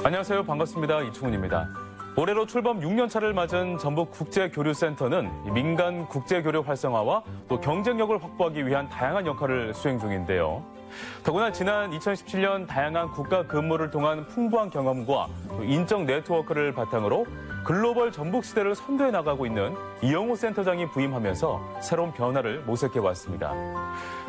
안녕하세요. 반갑습니다. 이충훈입니다. 올해로 출범 6년 차를 맞은 전북국제교류센터는 민간 국제교류 활성화와 또 경쟁력을 확보하기 위한 다양한 역할을 수행 중인데요. 더구나 지난 2017년 다양한 국가 근무를 통한 풍부한 경험과 인적 네트워크를 바탕으로 글로벌 전북 시대를 선도해 나가고 있는 이영호 센터장이 부임하면서 새로운 변화를 모색해 왔습니다.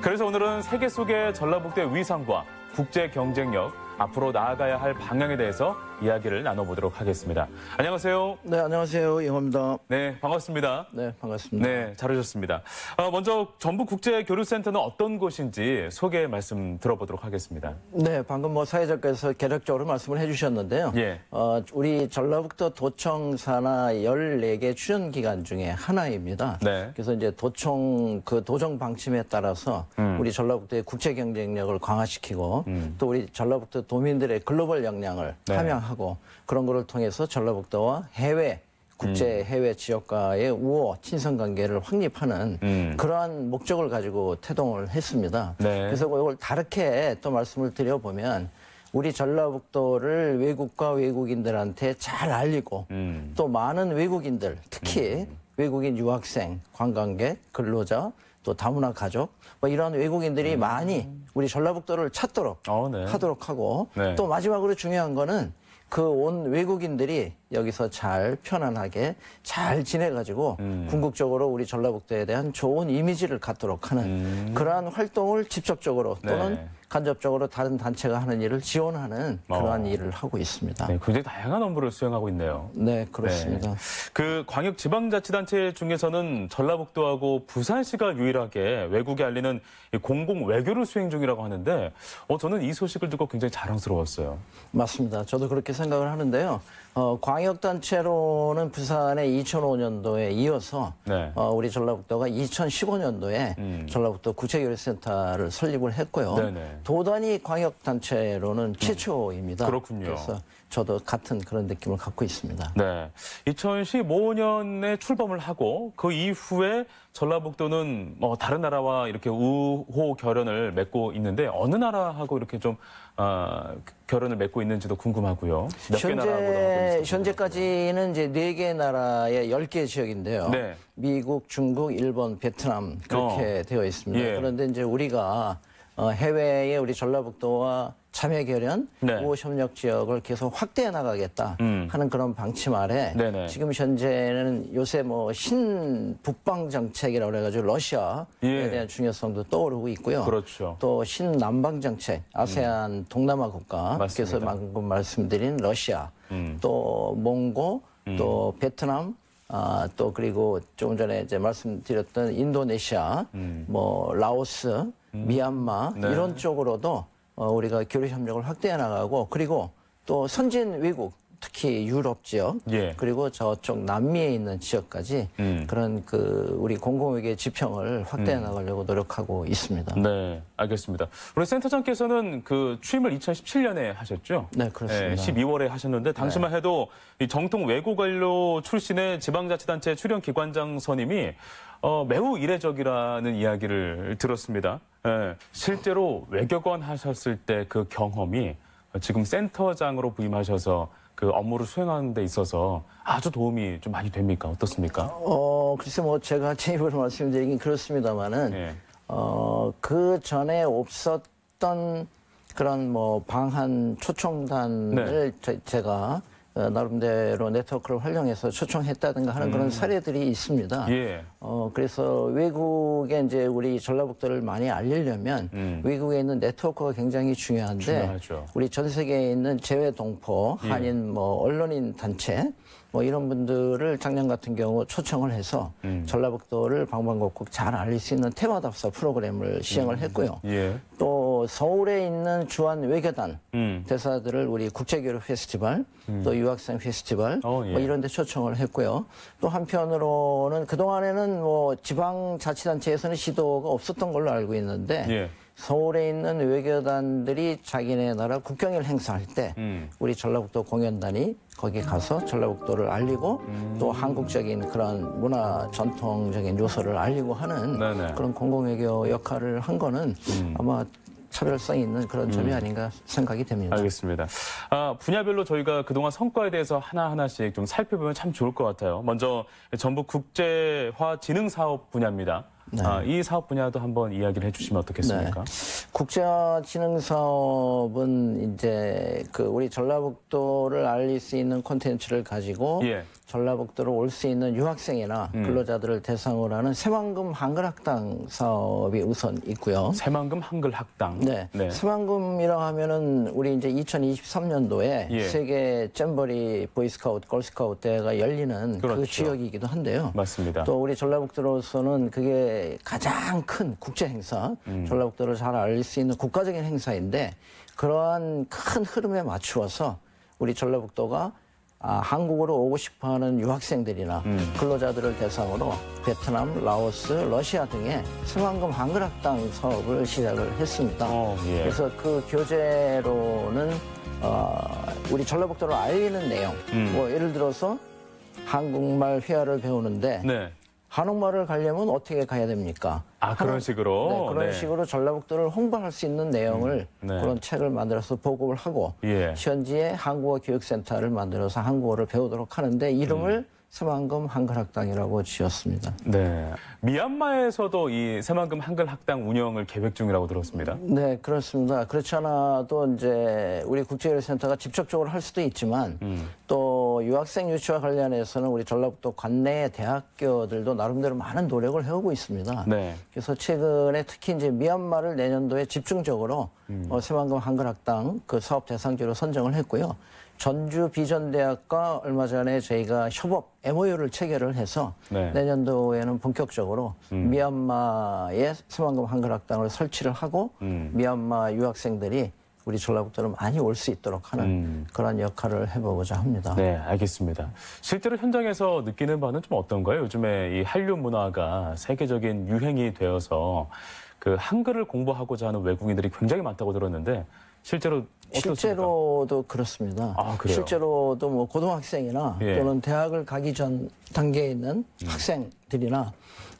그래서 오늘은 세계 속의 전라북도의 위상과 국제 경쟁력, 앞으로 나아가야 할 방향에 대해서 이야기를 나눠보도록 하겠습니다. 안녕하세요. 네, 안녕하세요. 이영호입니다. 네, 반갑습니다. 네, 반갑습니다. 네, 잘 오셨습니다. 먼저 전북국제교류센터는 어떤 곳인지 소개 말씀 들어보도록 하겠습니다. 네, 방금 사회자께서 개략적으로 말씀을 해주셨는데요. 예. 우리 전라북도 도청 산하 14개 출연 기관 중에 하나입니다. 네. 그래서 이제 도청 도정 방침에 따라서 우리 전라북도의 국제 경쟁력을 강화시키고 또 우리 전라북도 도민들의 글로벌 역량을 네. 함양하고 그런 거를 통해서 전라북도와 국제 해외 지역과의 우호 친선 관계를 확립하는 그러한 목적을 가지고 태동을 했습니다. 네. 그래서 이걸 다르게 또 말씀을 드려보면 우리 전라북도를 외국과 외국인들한테 잘 알리고 또 많은 외국인들, 특히 외국인 유학생, 관광객, 근로자, 또 다문화 가족 이런 외국인들이 많이 우리 전라북도를 찾도록 네. 하도록 하고 네. 또 마지막으로 중요한 거는 그 온 외국인들이 여기서 잘 편안하게 잘 지내가지고 궁극적으로 우리 전라북도에 대한 좋은 이미지를 갖도록 하는 그러한 활동을 직접적으로 또는 네. 간접적으로 다른 단체가 하는 일을 지원하는 그러한 일을 하고 있습니다. 네, 굉장히 다양한 업무를 수행하고 있네요. 네, 그렇습니다. 네. 그 광역지방자치단체 중에서는 전라북도하고 부산시가 유일하게 외국에 알리는 공공 외교를 수행 중이라고 하는데 저는 이 소식을 듣고 굉장히 자랑스러웠어요. 맞습니다. 저도 그렇게 생각을 하는데요. 광역단체로는 부산의 2005년도에 이어서 네. 우리 전라북도가 2015년도에 전라북도 국제교류센터를 설립을 했고요. 네네. 도단위 광역단체로는 최초입니다. 그렇군요. 그래서 저도 같은 그런 느낌을 갖고 있습니다. 네, 2015년에 출범을 하고 그 이후에 전라북도는 다른 나라와 이렇게 우호 결연을 맺고 있는데 어느 나라하고 이렇게 좀 결연을 맺고 있는지도 궁금하고요. 몇 개 나라하고도 하고 있어요. 현재까지는 이제 4개 나라의 10개 지역인데요. 네. 미국, 중국, 일본, 베트남 그렇게 되어 있습니다. 예. 그런데 이제 우리가 해외에 우리 전라북도와 참여 결연, 네. 우호 협력 지역을 계속 확대해 나가겠다 하는 그런 방침 아래 네네. 지금 현재는 요새 신북방 정책이라고 그래가지고 러시아에 예. 대한 중요성도 떠오르고 있고요. 그렇죠. 또 신남방 정책, 아세안 동남아 국가, 맞습니다. 그래서 방금 말씀드린 러시아, 또 몽고, 또 베트남, 또 그리고 조금 전에 이제 말씀드렸던 인도네시아, 라오스, 미얀마 네. 이런 쪽으로도 우리가 교류 협력을 확대해 나가고 그리고 또 선진 외국 특히 유럽 지역 예. 그리고 저쪽 남미에 있는 지역까지 그런 우리 공공외교의 지평을 확대해 나가려고 노력하고 있습니다. 네, 알겠습니다. 우리 센터장께서는 그 취임을 2017년에 하셨죠? 네, 그렇습니다. 네, 12월에 하셨는데 당시만 해도 이 정통 외국관료 출신의 지방자치단체 출연 기관장 선임이 매우 이례적이라는 이야기를 들었습니다. 네, 실제로 외교관 하셨을 때 그 경험이 지금 센터장으로 부임하셔서 그 업무를 수행하는 데 있어서 아주 도움이 좀 많이 됩니까? 어떻습니까? 글쎄 제가 제 입으로 말씀드리긴 그렇습니다만은 예. 그 전에 없었던 그런 방한 초청단을 제가 나름대로 네트워크를 활용해서 초청했다든가 하는 그런 사례들이 있습니다. 예. 그래서 외국에 이제 우리 전라북도를 많이 알리려면 외국에 있는 네트워크가 굉장히 중요한데 중요하죠. 우리 전 세계에 있는 재외동포, 한인 언론인 단체 이런 분들을 작년 같은 경우 초청을 해서 전라북도를 방방곡곡 잘 알릴 수 있는 테마답사 프로그램을 시행을 했고요. 예. 또 서울에 있는 주한 외교단 대사들을 우리 국제교류 페스티벌 또 유학생 페스티벌 예. 이런 데 초청을 했고요. 또 한편으로는 그동안에는 지방자치단체에서는 시도가 없었던 걸로 알고 있는데 예. 서울에 있는 외교단들이 자기네 나라 국경일 행사할 때 우리 전라북도 공연단이 거기 가서 전라북도를 알리고 또 한국적인 그런 문화 전통적인 요소를 알리고 하는 네네. 그런 공공외교 역할을 한 거는 아마 차별성이 있는 그런 점이 아닌가 생각이 됩니다. 알겠습니다. 분야별로 저희가 그동안 성과에 대해서 하나하나씩 좀 살펴보면 참 좋을 것 같아요. 먼저 전북 국제화 진흥 사업 분야입니다. 네. 이 사업 분야도 한번 이야기를 해주시면 어떻겠습니까? 국제화 진흥 사업은 이제 우리 전라북도를 알릴 수 있는 콘텐츠를 가지고 예. 전라북도로 올 수 있는 유학생이나 근로자들을 대상으로 하는 새만금 한글학당 사업이 우선 있고요. 새만금 한글학당. 네. 새만금이라고 하면은 우리 이제 2023년도에 예. 세계 잼버리 보이스카우트, 걸스카우트 대회가 열리는 그렇죠. 그 지역이기도 한데요. 맞습니다. 또 우리 전라북도로서는 그게 가장 큰 국제 행사, 전라북도를 잘 알릴 수 있는 국가적인 행사인데 그러한 큰 흐름에 맞추어서 우리 전라북도가 한국으로 오고 싶어하는 유학생들이나 근로자들을 대상으로 베트남, 라오스, 러시아 등의 새만금 한글학당 사업을 시작을 했습니다. 예. 그래서 그 교재로는 우리 전라북도를 알리는 내용, 뭐 예를 들어서 한국말 회화를 배우는데 네. 한옥마을을 가려면 어떻게 가야 됩니까? 그런 식으로? 네, 그런 네. 식으로 전라북도를 홍보할 수 있는 내용을 네. 그런 책을 만들어서 보급을 하고 예. 현지에 한국어 교육센터를 만들어서 한국어를 배우도록 하는데 이름을 새만금 한글학당이라고 지었습니다. 네. 미얀마에서도 이 새만금 한글학당 운영을 계획 중이라고 들었습니다. 네, 그렇습니다. 그렇지 않아도 이제 우리 국제교류센터가 직접적으로 할 수도 있지만 또 유학생 유치와 관련해서는 우리 전라북도 관내 대학교들도 나름대로 많은 노력을 해오고 있습니다. 네. 그래서 최근에 특히 이제 미얀마를 내년도에 집중적으로 새만금 한글학당 그 사업 대상지로 선정을 했고요. 전주 비전대학과 얼마 전에 저희가 협업 MOU를 체결을 해서 네. 내년도에는 본격적으로 미얀마에 새만금 한글학당을 설치를 하고 미얀마 유학생들이 우리 전라북도로 많이 올 수 있도록 하는 그런 역할을 해보고자 합니다. 네, 알겠습니다. 실제로 현장에서 느끼는 바는 좀 어떤가요? 요즘에 이 한류 문화가 세계적인 유행이 되어서 그 한글을 공부하고자 하는 외국인들이 굉장히 많다고 들었는데 실제로 어떻습니까? 실제로도 그렇습니다. 그래요? 실제로도 뭐 고등학생이나 예. 또는 대학을 가기 전 단계에 있는 학생들이나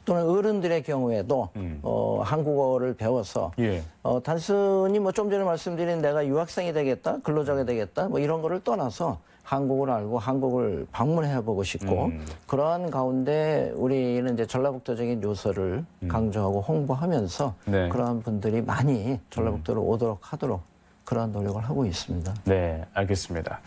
또는 어른들의 경우에도 한국어를 배워서 예. 단순히 뭐 좀 전에 말씀드린 내가 유학생이 되겠다, 근로자가 되겠다, 뭐 이런 거를 떠나서 한국을 알고 한국을 방문해 보고 싶고 그러한 가운데 우리는 이제 전라북도적인 요소를 강조하고 홍보하면서 네. 그러한 분들이 많이 전라북도로 오도록 하도록 그러한 노력을 하고 있습니다. 네, 알겠습니다.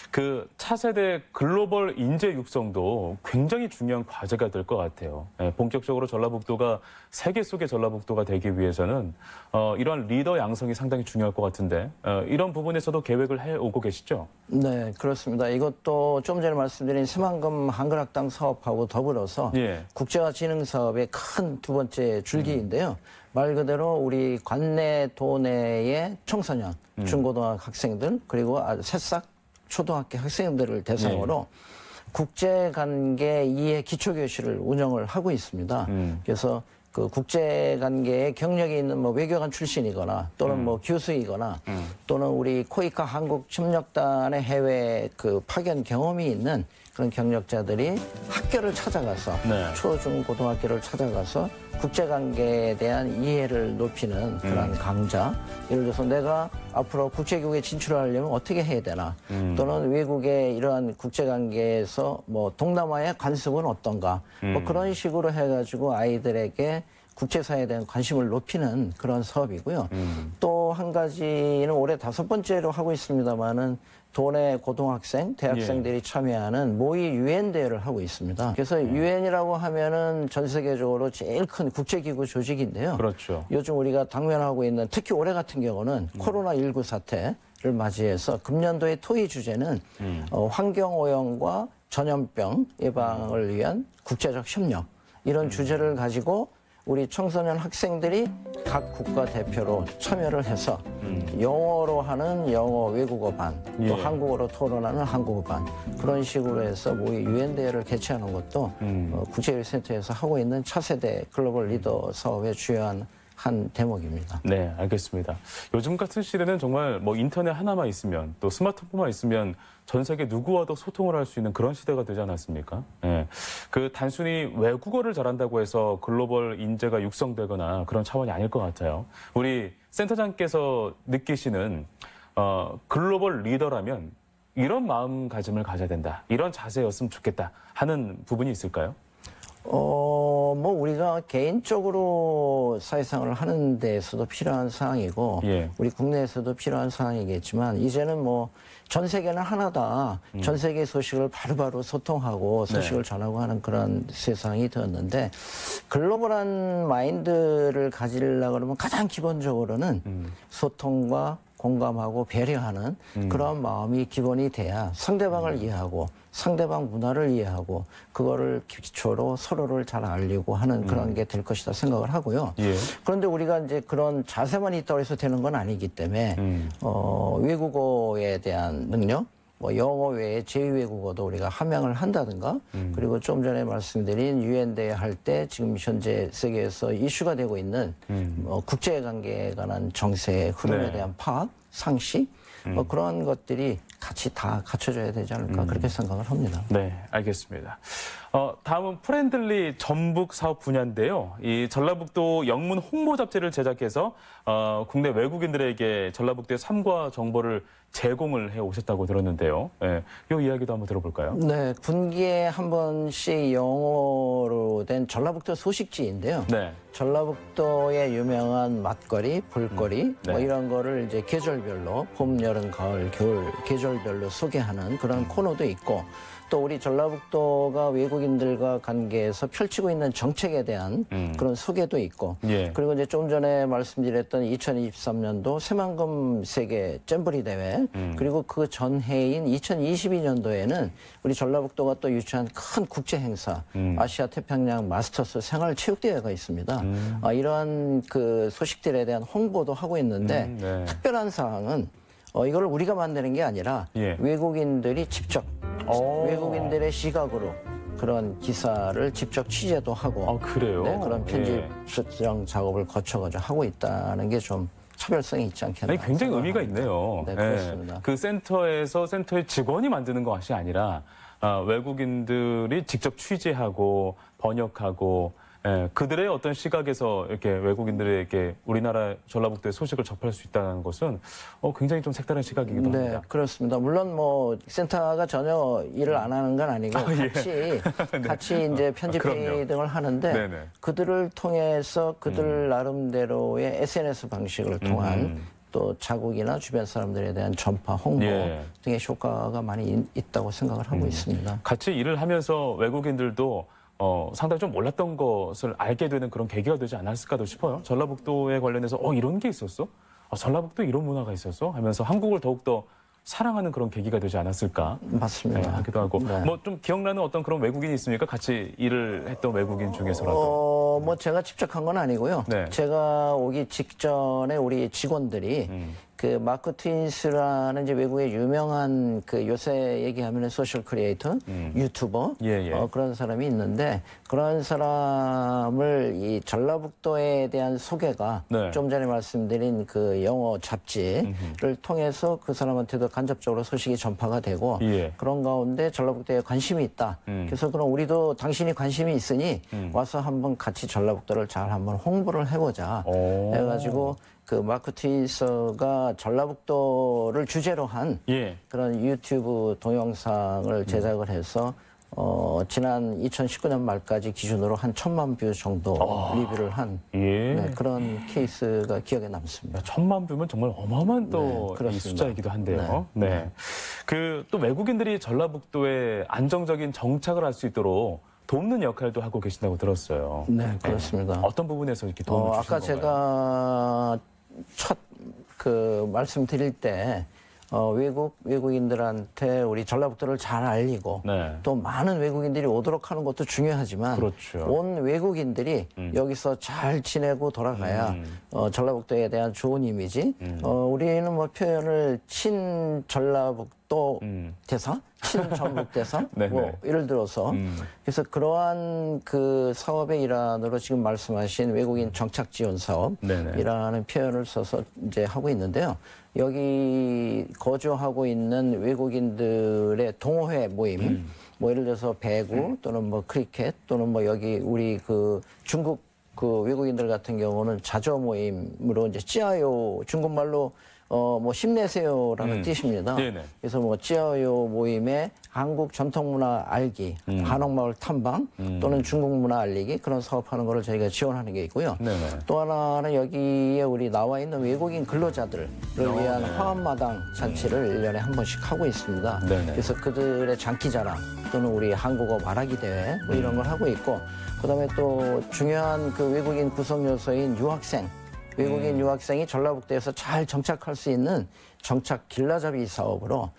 그 차세대 글로벌 인재 육성도 굉장히 중요한 과제가 될 것 같아요. 네, 본격적으로 전라북도가 세계 속의 전라북도가 되기 위해서는 이러한 리더 양성이 상당히 중요할 것 같은데 이런 부분에서도 계획을 해오고 계시죠? 네, 그렇습니다. 이것도 좀 전에 말씀드린 새만금 한글학당 사업하고 더불어서 예. 국제화 진흥 사업의 큰 두 번째 줄기인데요. 말 그대로 우리 관내 도내의 청소년, 중고등학 학생들 그리고 새싹 초등학교 학생들을 대상으로 국제관계 이해 기초교실을 운영을 하고 있습니다. 그래서 그 국제관계에 경력이 있는 뭐 외교관 출신이거나 또는 뭐 교수이거나 또는 우리 코이카 한국협력단의 해외 그 파견 경험이 있는 그런 경력자들이 학교를 찾아가서 네. 초, 중, 고등학교를 찾아가서 국제관계에 대한 이해를 높이는 그런 강좌. 예를 들어서 내가 앞으로 국제교육에 진출하려면 어떻게 해야 되나 또는 외국의 이러한 국제관계에서 뭐 동남아의 관습은 어떤가 뭐 그런 식으로 해가지고 아이들에게 국제사회에 대한 관심을 높이는 그런 사업이고요. 또 한 가지는 올해 5번째로 하고 있습니다만은 도내 고등학생, 대학생들이 참여하는 모의 유엔 대회를 하고 있습니다. 그래서 유엔이라고 하면은 전 세계적으로 제일 큰 국제기구 조직인데요. 그렇죠. 요즘 우리가 당면하고 있는 특히 올해 같은 경우는 코로나19 사태를 맞이해서 금년도의 토의 주제는 환경오염과 전염병 예방을 위한 국제적 협력 이런 주제를 가지고 우리 청소년 학생들이 각 국가 대표로 참여를 해서 영어로 하는 영어 외국어 반, 또 예. 한국어로 토론하는 한국어 반 그런 식으로 해서 모의 유엔 대회를 개최하는 것도 국제유센터에서 하고 있는 차세대 글로벌 리더 사업의 주요한 한 대목입니다. 네, 알겠습니다. 요즘 같은 시대는 정말 뭐 인터넷 하나만 있으면 또 스마트폰만 있으면 전 세계 누구와도 소통을 할 수 있는 그런 시대가 되지 않았습니까? 네. 그 단순히 외국어를 잘한다고 해서 글로벌 인재가 육성되거나 그런 차원이 아닐 것 같아요. 우리 센터장께서 느끼시는 글로벌 리더라면 이런 마음가짐을 가져야 된다, 이런 자세였으면 좋겠다 하는 부분이 있을까요? 뭐 우리가 개인적으로 사회생활을 하는 데에서도 필요한 사항이고 예. 우리 국내에서도 필요한 사항이겠지만 이제는 뭐 전 세계는 하나다. 전 세계 소식을 바로바로 소통하고 소식을 네. 전하고 하는 그런 세상이 되었는데 글로벌한 마인드를 가지려고 그러면 가장 기본적으로는 소통과 공감하고 배려하는 그런 마음이 기본이 돼야 상대방을 이해하고 상대방 문화를 이해하고 그거를 기초로 서로를 잘 알리고 하는 그런 게 될 것이다 생각을 하고요. 예. 그런데 우리가 이제 그런 자세만 있다고 해서 되는 건 아니기 때문에 외국어에 대한 능력, 뭐 영어 외에 제2외국어도 우리가 함양을 한다든가 그리고 좀 전에 말씀드린 유엔대회 할 때 지금 현재 세계에서 이슈가 되고 있는 국제관계에 관한 정세의 흐름에 네. 대한 파악, 상식 뭐 그런 것들이 같이 다 갖춰져야 되지 않을까 그렇게 생각을 합니다. 네, 알겠습니다. 다음은 프렌들리 전북 사업 분야인데요. 이 전라북도 영문 홍보 잡지를 제작해서 국내 외국인들에게 전라북도의 삶과 정보를 제공을 해 오셨다고 들었는데요. 예, 이 이야기도 한번 들어볼까요? 네, 분기에 한 번씩 영어로 된 전라북도 소식지인데요. 네. 전라북도의 유명한 맛거리, 볼거리 네. 뭐 이런 거를 이제 계절별로 봄, 여름, 가을, 겨울 계절별로 소개하는 그런 코너도 있고 또 우리 전라북도가 외국인들과 관계에서 펼치고 있는 정책에 대한 그런 소개도 있고 예. 그리고 이제 좀 전에 말씀드렸던 2023년도 새만금 세계 잼버리 대회 그리고 그 전해인 2022년도에는 우리 전라북도가 또 유치한 큰 국제 행사 아시아 태평양 마스터스 생활체육대회가 있습니다. 이러한 그 소식들에 대한 홍보도 하고 있는데 네. 특별한 사항은 이걸 우리가 만드는 게 아니라 예. 외국인들이 직접 외국인들의 시각으로 그런 기사를 직접 취재도 하고 그래요? 네, 그런 편집 예. 수정 작업을 거쳐가지고 하고 있다는 게 좀 차별성이 있지 않겠나. 아니, 굉장히 의미가 있네요. 네, 그렇습니다. 그 센터에서 센터의 직원이 만드는 것이 아니라 외국인들이 직접 취재하고 번역하고 그들의 어떤 시각에서 이렇게 외국인들에게 우리나라 전라북도의 소식을 접할 수 있다는 것은 굉장히 좀 색다른 시각이기도 네, 합니다. 그렇습니다. 물론 뭐 센터가 전혀 일을 안 하는 건 아니고 같이 이제 편집회 그럼요. 등을 하는데 네네. 그들을 통해서 그들 나름대로의 SNS 방식을 통한 또 자국이나 주변 사람들에 대한 전파, 홍보 예. 등의 효과가 많이 있다고 생각을 하고 있습니다. 같이 일을 하면서 외국인들도 상당히 좀 몰랐던 것을 알게 되는 그런 계기가 되지 않았을까도 싶어요. 전라북도에 관련해서 이런 게 있었어? 전라북도에 이런 문화가 있었어? 하면서 한국을 더욱더 사랑하는 그런 계기가 되지 않았을까? 맞습니다. 하기도 하고. 네. 뭐 좀 기억나는 어떤 그런 외국인이 있습니까? 같이 일을 했던 외국인 중에서라도. 뭐 제가 직접 한 건 아니고요. 네. 제가 오기 직전에 우리 직원들이 그 마크 트윈스라는 이제 외국의 유명한 그 요새 얘기하면 소셜 크리에이터, 유튜버 예, 예. 그런 사람이 있는데 그런 사람을 이 전라북도에 대한 소개가 네. 좀 전에 말씀드린 그 영어 잡지를 통해서 그 사람한테도 간접적으로 소식이 전파가 되고 예. 그런 가운데 전라북도에 관심이 있다. 그래서 그럼 우리도 당신이 관심이 있으니 와서 한번 같이 전라북도를 잘 한번 홍보를 해보자. 해가지고 그 마크 트윈서가 전라북도를 주제로 한 예. 그런 유튜브 동영상을 제작을 해서 지난 2019년 말까지 기준으로 한 1,000만 뷰 정도 리뷰를 한 예. 네, 그런 케이스가 기억에 남습니다. 1,000만 뷰면 정말 어마어마한 또 네, 이 그렇습니다. 숫자이기도 한데요. 네. 그 또 외국인들이 전라북도에 안정적인 정착을 할 수 있도록 돕는 역할도 하고 계신다고 들었어요. 네, 그렇습니다. 어떤 부분에서 이렇게 도움을 주신 아까 건가요? 제가 첫 그 말씀드릴 때 외국인들한테 우리 전라북도를 잘 알리고 네. 또 많은 외국인들이 오도록 하는 것도 중요하지만 그렇죠. 온 외국인들이 여기서 잘 지내고 돌아가야 전라북도에 대한 좋은 이미지 우리는 뭐 표현을 친전라북도 대사, 친전북 대사 네네. 뭐 예를 들어서 그래서 그러한 그 사업의 일환으로 지금 말씀하신 외국인 정착 지원 사업이라는 표현을 써서 이제 하고 있는데요. 여기 거주하고 있는 외국인들의 동호회 모임, 뭐 예를 들어서 배구 또는 뭐 크리켓 또는 뭐 여기 우리 그 중국 그 외국인들 같은 경우는 자조 모임으로 이제 찌아요 중국말로 뭐 힘내세요라는 뜻입니다. 네네. 그래서 뭐 찌아요 모임에 한국 전통문화 알기, 한옥마을 탐방 또는 중국 문화 알리기 그런 사업하는 거를 저희가 지원하는 게 있고요. 네네. 또 하나는 여기에 우리 나와 있는 외국인 근로자들을 위한 화합마당 잔치를 1년에 한 번씩 하고 있습니다. 네네. 그래서 그들의 장기자랑 또는 우리 한국어 말하기 대회 뭐 이런 걸 하고 있고 그다음에 또 중요한 그 외국인 구성 요소인 유학생 외국인 유학생이 전라북도에서 잘 정착할 수 있는 정착 길라잡이 사업으로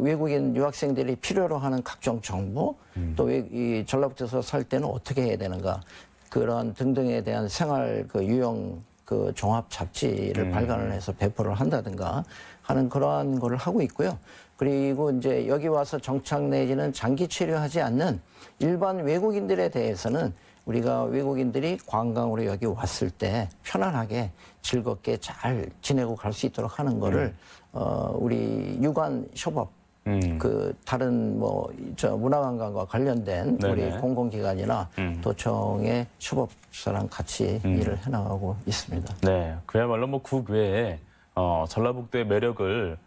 외국인 유학생들이 필요로 하는 각종 정보 또 이 전라북도에서 살 때는 어떻게 해야 되는가 그런 등등에 대한 생활 그 유형 그 종합 잡지를 발간을 해서 배포를 한다든가 하는 그러한 거를 하고 있고요. 그리고 이제 여기 와서 정착 내지는 장기 체류하지 않는 일반 외국인들에 대해서는 우리가 외국인들이 관광으로 여기 왔을 때 편안하게 즐겁게 잘 지내고 갈 수 있도록 하는 거를 우리 유관 협업 그 다른 뭐 저 문화관광과 관련된 네네. 우리 공공기관이나 도청의 협업사랑 같이 일을 해나가고 있습니다. 네, 그야말로 뭐 국외에 전라북도의 매력을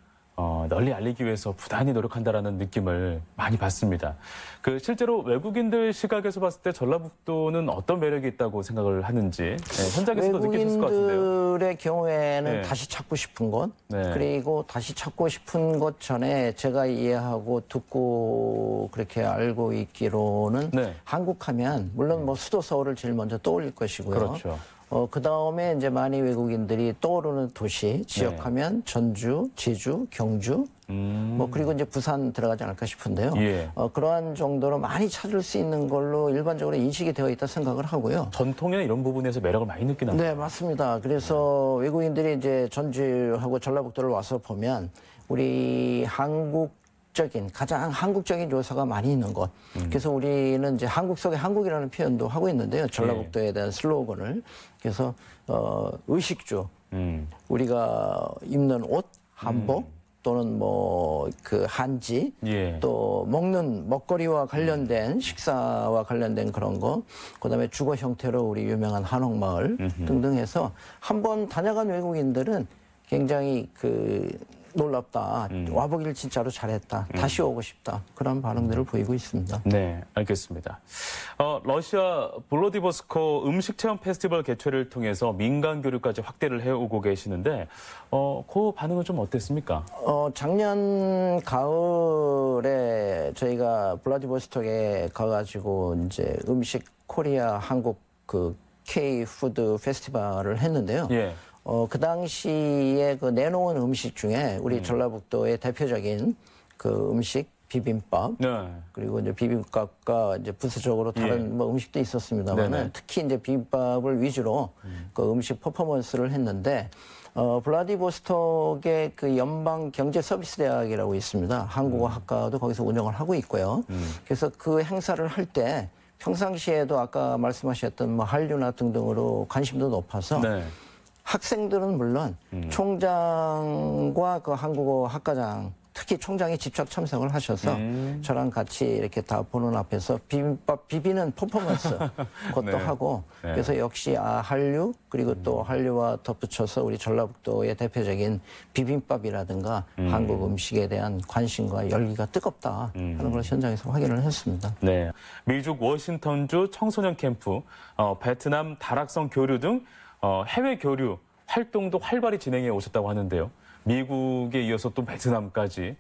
널리 알리기 위해서 부단히 노력한다라는 느낌을 많이 받습니다. 그 실제로 외국인들 시각에서 봤을 때 전라북도는 어떤 매력이 있다고 생각을 하는지 현장에서도 느끼실 것 같은데요. 외국인들의 경우에는 네. 다시 찾고 싶은 곳 네. 그리고 다시 찾고 싶은 것 전에 제가 이해하고 듣고 그렇게 알고 있기로는 네. 한국하면 물론 뭐 수도 서울을 제일 먼저 떠올릴 것이고요. 그렇죠. 그 다음에 이제 많이 외국인들이 떠오르는 도시, 지역하면 전주, 제주, 경주, 뭐 그리고 이제 부산 들어가지 않을까 싶은데요. 예. 그러한 정도로 많이 찾을 수 있는 걸로 일반적으로 인식이 되어 있다 생각을 하고요. 전통이나 이런 부분에서 매력을 많이 느끼나 봐요. 네, 맞습니다. 그래서 외국인들이 이제 전주하고 전라북도를 와서 보면 우리 가장 한국적인 요소가 많이 있는 곳. 그래서 우리는 이제 한국 속의 한국이라는 표현도 하고 있는데요. 전라북도에 대한 슬로건을. 그래서 의식주, 우리가 입는 옷, 한복 또는 뭐 그 한지, 예. 또 먹는 먹거리와 관련된 식사와 관련된 그런 거, 그다음에 주거 형태로 우리 유명한 한옥마을 등등 해서 한번 다녀간 외국인들은 굉장히 그 놀랍다. 와보기를 진짜로 잘했다. 다시 오고 싶다. 그런 반응들을 보이고 있습니다. 네, 알겠습니다. 러시아 블라디보스토크 음식 체험 페스티벌 개최를 통해서 민간 교류까지 확대를 해오고 계시는데 그 반응은 좀 어땠습니까? 작년 가을에 저희가 블라디보스톡에 가가지고 이제 음식 코리아 한국 그 K 푸드 페스티벌을 했는데요. 예. 그 당시에 그 내놓은 음식 중에 우리 전라북도의 대표적인 그 음식 비빔밥 네. 그리고 이제 비빔밥과 이제 부수적으로 다른 뭐 음식도 있었습니다만은 특히 이제 비빔밥을 위주로 그 음식 퍼포먼스를 했는데 블라디보스톡의 그 연방 경제 서비스 대학이라고 있습니다. 한국어 학과도 거기서 운영을 하고 있고요. 그래서 그 행사를 할 때 평상시에도 아까 말씀하셨던 뭐 한류나 등등으로 관심도 높아서 네. 학생들은 물론 총장과 그 한국어 학과장 특히 총장이 직접 참석을 하셔서 저랑 같이 이렇게 다 보는 앞에서 비빔밥 비비는 퍼포먼스 그것도 네. 하고 네. 그래서 역시 한류 그리고 또 한류와 덧붙여서 우리 전라북도의 대표적인 비빔밥이라든가 한국 음식에 대한 관심과 열기가 뜨겁다 하는 걸 현장에서 확인을 했습니다. 네. 미국 워싱턴주 청소년 캠프, 베트남 다락성 교류 등 해외 교류 활동도 활발히 진행해 오셨다고 하는데요. 미국에 이어서 또 베트남까지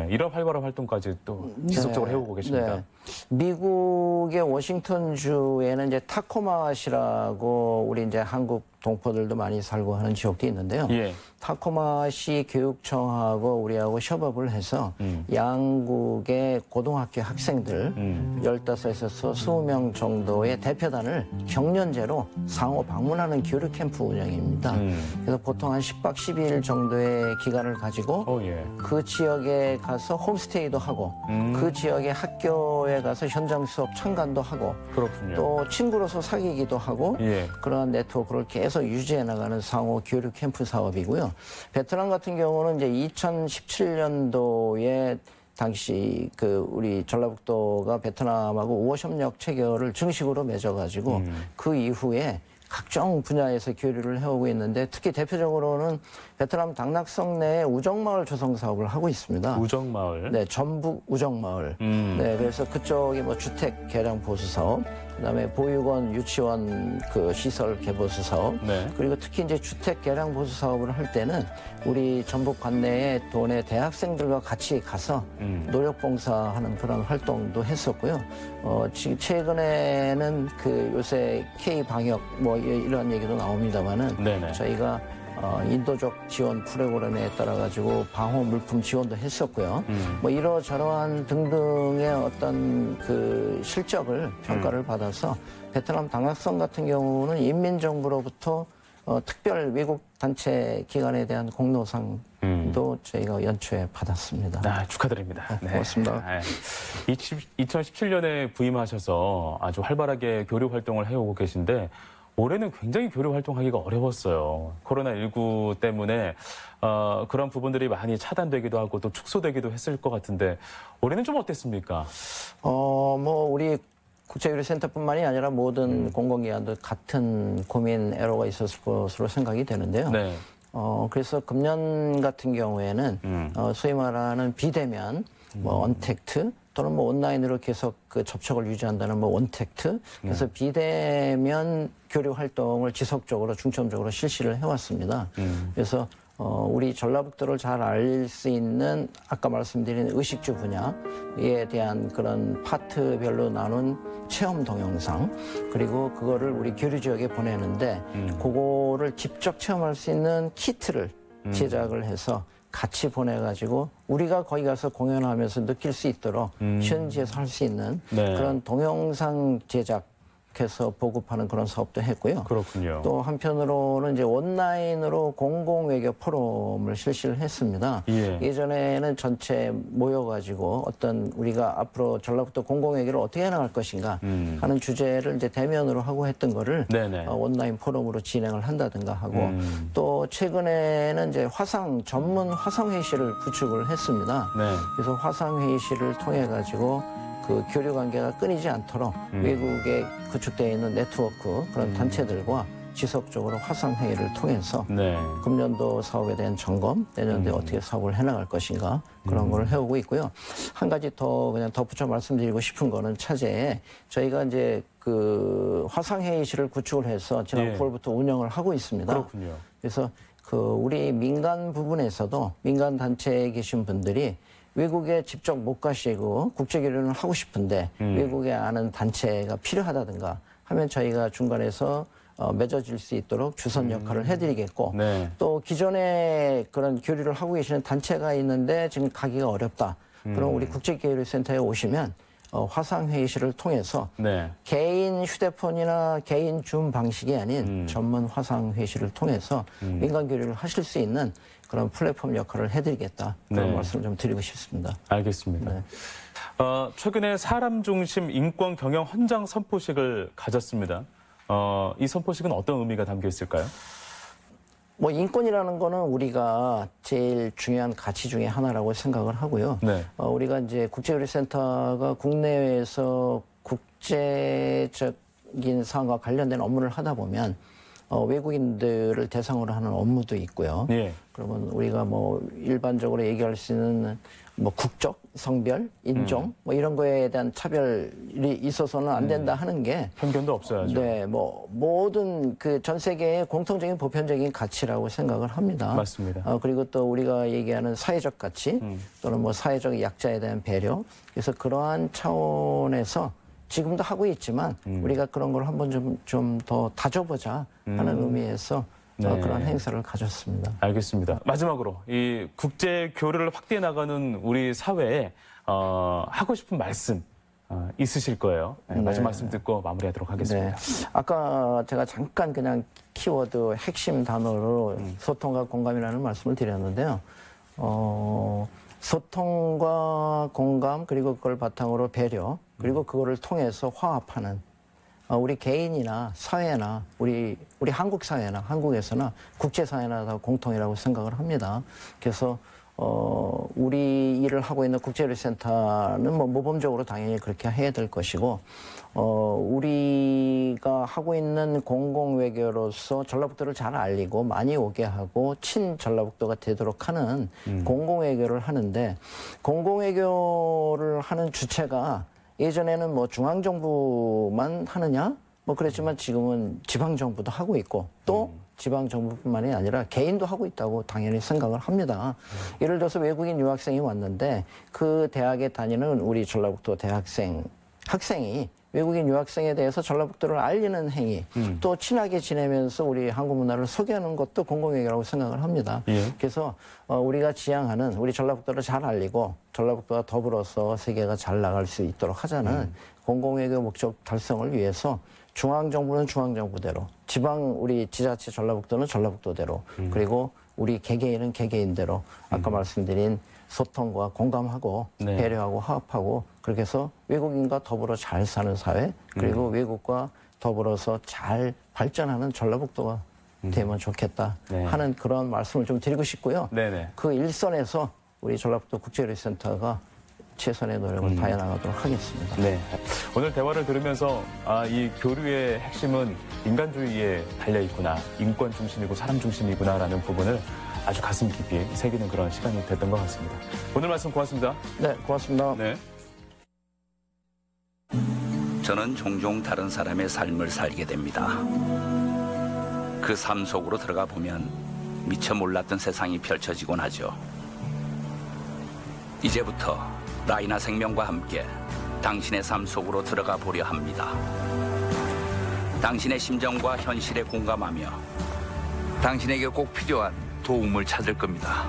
이런 활발한 활동까지 또 지속적으로 해오고 계십니다. 네. 미국의 워싱턴주에는 이제 타코마시라고 우리 이제 한국 동포들도 많이 살고 하는 지역도 있는데요. 예. 타코마시 교육청하고 우리하고 협업을 해서 양국의 고등학교 학생들 15에서 20명 정도의 대표단을 경년제로 상호 방문하는 교류 캠프 운영입니다. 그래서 보통 한 10박 12일 정도의 기간을 가지고 예. 그 지역에 가서 홈스테이도 하고 그 지역의 학교에 가서 현장 수업 참관도 하고 그렇군요. 또 친구로서 사귀기도 하고 예. 그러한 네트워크를 계속 유지해 나가는 상호 교류 캠프 사업이고요. 베트남 같은 경우는 이제 2017년도에 당시 우리 전라북도가 베트남하고 우호협력 체결을 정식으로 맺어가지고 그 이후에 각종 분야에서 교류를 해오고 있는데 특히 대표적으로는 베트남 당락성 내에 우정마을 조성 사업을 하고 있습니다. 우정마을? 네, 전북 우정마을. 네, 그래서 그쪽이 뭐 주택 개량 보수 사업, 그다음에 보육원, 유치원 시설 개보수 사업, 네. 그리고 특히 이제 주택 개량 보수 사업을 할 때는 우리 전북 관내에 도내 대학생들과 같이 가서 노력봉사하는 그런 활동도 했었고요. 최근에는 요새 K 방역 뭐 이런 얘기도 나옵니다만은 네네. 저희가 인도적 지원 프로그램에 따라 가지고 방호 물품 지원도 했었고요. 뭐 이러저러한 등등의 어떤 실적을 평가를 받아서 베트남 당락성 같은 경우는 인민정부로부터 특별 외국 단체 기관에 대한 공로상도 저희가 연초에 받았습니다. 아, 축하드립니다. 네, 고맙습니다. 네. 2017년에 부임하셔서 아주 활발하게 교류 활동을 해오고 계신데 올해는 굉장히 교류 활동하기가 어려웠어요. 코로나19 때문에 그런 부분들이 많이 차단되기도 하고 또 축소되기도 했을 것 같은데 올해는 좀 어땠습니까? 뭐 우리 국제교류센터뿐만이 아니라 모든 공공기관도 같은 고민, 애로가 있었을 것으로 생각이 되는데요. 네. 그래서 금년 같은 경우에는 소위 말하는 비대면, 뭐 언택트 또는 뭐 온라인으로 계속 접촉을 유지한다는 뭐 온택트, 그래서 비대면 교류 활동을 지속적으로 중점적으로 실시를 해왔습니다. 그래서 우리 전라북도를 잘 알릴 수 있는 아까 말씀드린 의식주 분야에 대한 그런 파트별로 나눈 체험 동영상, 그리고 그거를 우리 교류 지역에 보내는데 그거를 직접 체험할 수 있는 키트를 제작을 해서 같이 보내가지고 우리가 거기 가서 공연하면서 느낄 수 있도록 현지에서 할 수 있는 네. 그런 동영상 제작해서 보급하는 그런 사업도 했고요. 그렇군요. 또 한편으로는 이제 온라인으로 공공외교 포럼을 실시를 했습니다. 예전에는 전체 모여가지고 어떤 우리가 앞으로 전라북도 공공외교를 어떻게 해나갈 것인가 하는 주제를 이제 대면으로 하고 했던 거를 온라인 포럼으로 진행을 한다든가 하고 또 최근에는 이제 전문 화상회의실을 구축을 했습니다. 네. 그래서 화상회의실을 통해 가지고 교류 관계가 끊이지 않도록 외국에 구축되어 있는 네트워크 그런 단체들과 지속적으로 화상회의를 통해서 네. 금년도 사업에 대한 점검, 내년도에 어떻게 사업을 해나갈 것인가 그런 걸 해오고 있고요. 한 가지 더 그냥 덧붙여 말씀드리고 싶은 거는 차제에 저희가 이제 화상회의실을 구축을 해서 지난 9월부터 운영을 하고 있습니다. 그렇군요. 그래서 우리 민간 부분에서도 민간 단체에 계신 분들이 외국에 직접 못 가시고 국제교류는 하고 싶은데 외국에 아는 단체가 필요하다든가 하면 저희가 중간에서 맺어질 수 있도록 주선 역할을 해드리겠고 네. 또 기존에 그런 교류를 하고 계시는 단체가 있는데 지금 가기가 어렵다. 그럼 우리 국제교류센터에 오시면 화상회의실을 통해서 네. 개인 휴대폰이나 개인 줌 방식이 아닌 전문 화상회의실을 통해서 민간 교류를 하실 수 있는 그런 플랫폼 역할을 해드리겠다. 그런 네. 말씀을 좀 드리고 싶습니다. 알겠습니다. 네. 최근에 사람 중심 인권 경영 헌장 선포식을 가졌습니다. 이 선포식은 어떤 의미가 담겨 있을까요? 뭐 인권이라는 거는 우리가 제일 중요한 가치 중에 하나라고 생각을 하고요. 네. 우리가 이제 국제교류센터가 국내외에서 국제적인 사항과 관련된 업무를 하다 보면 외국인들을 대상으로 하는 업무도 있고요. 예. 그러면 우리가 뭐 일반적으로 얘기할 수 있는 뭐 국적, 성별, 인종 뭐 이런 거에 대한 차별이 있어서는 안 된다 하는 게 편견도 없어야죠. 네, 뭐 모든 전 세계의 공통적인 보편적인 가치라고 생각을 합니다. 맞습니다. 그리고 또 우리가 얘기하는 사회적 가치 또는 뭐 사회적 약자에 대한 배려. 그래서 그러한 차원에서 지금도 하고 있지만 우리가 그런 걸 한번 좀 더 다져보자 하는 의미에서 네. 그런 행사를 가졌습니다. 알겠습니다. 마지막으로 이 국제 교류를 확대해 나가는 우리 사회에 하고 싶은 말씀 있으실 거예요. 네, 네. 마지막 말씀 듣고 마무리하도록 하겠습니다. 네. 아까 제가 잠깐 그냥 키워드 핵심 단어로 소통과 공감이라는 말씀을 드렸는데요. 소통과 공감 그리고 그걸 바탕으로 배려 그리고 그거를 통해서 화합하는 우리 개인이나 사회나 우리 한국 사회나 한국에서나 국제 사회나 다 공통이라고 생각을 합니다. 그래서 우리 일을 하고 있는 국제교류센터는 뭐 모범적으로 당연히 그렇게 해야 될 것이고, 우리가 하고 있는 공공외교로서 전라북도를 잘 알리고 많이 오게 하고 친전라북도가 되도록 하는 공공외교를 하는데, 공공외교를 하는 주체가 예전에는 뭐 중앙정부만 하느냐? 뭐 그랬지만 지금은 지방정부도 하고 있고, 또 지방정부뿐만이 아니라 개인도 하고 있다고 당연히 생각을 합니다. 예를 들어서 외국인 유학생이 왔는데 그 대학에 다니는 우리 전라북도 학생이 외국인 유학생에 대해서 전라북도를 알리는 행위, 또 친하게 지내면서 우리 한국 문화를 소개하는 것도 공공외교라고 생각을 합니다. 예. 그래서 우리가 지향하는 우리 전라북도를 잘 알리고 전라북도와 더불어서 세계가 잘 나갈 수 있도록 하자는 공공외교 목적 달성을 위해서 중앙정부는 중앙정부대로, 우리 지자체 전라북도는 전라북도대로, 그리고 우리 개개인은 개개인대로 아까 말씀드린 소통과 공감하고 네. 배려하고 화합하고, 그렇게 해서 외국인과 더불어 잘 사는 사회, 그리고 외국과 더불어서 잘 발전하는 전라북도가 되면 좋겠다 네. 하는 그런 말씀을 좀 드리고 싶고요. 네네. 그 일선에서 우리 전라북도 국제교류센터가 최선의 노력을 다해 나가도록 하겠습니다. 네. 오늘 대화를 들으면서 이 교류의 핵심은 인간주의에 달려 있구나, 인권 중심이고 사람 중심이구나라는 부분을 아주 가슴 깊이 새기는 그런 시간이 됐던 것 같습니다. 오늘 말씀 고맙습니다. 네, 고맙습니다. 네. 저는 종종 다른 사람의 삶을 살게 됩니다. 그 삶 속으로 들어가 보면 미처 몰랐던 세상이 펼쳐지곤 하죠. 이제부터 라이나 생명과 함께 당신의 삶 속으로 들어가 보려 합니다. 당신의 심정과 현실에 공감하며 당신에게 꼭 필요한 도움을 찾을 겁니다.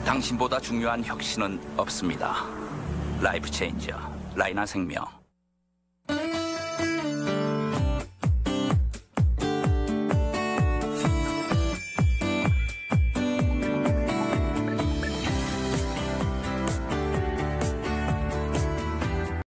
당신보다 중요한 혁신은 없습니다. 라이프 체인저, 라이나 생명.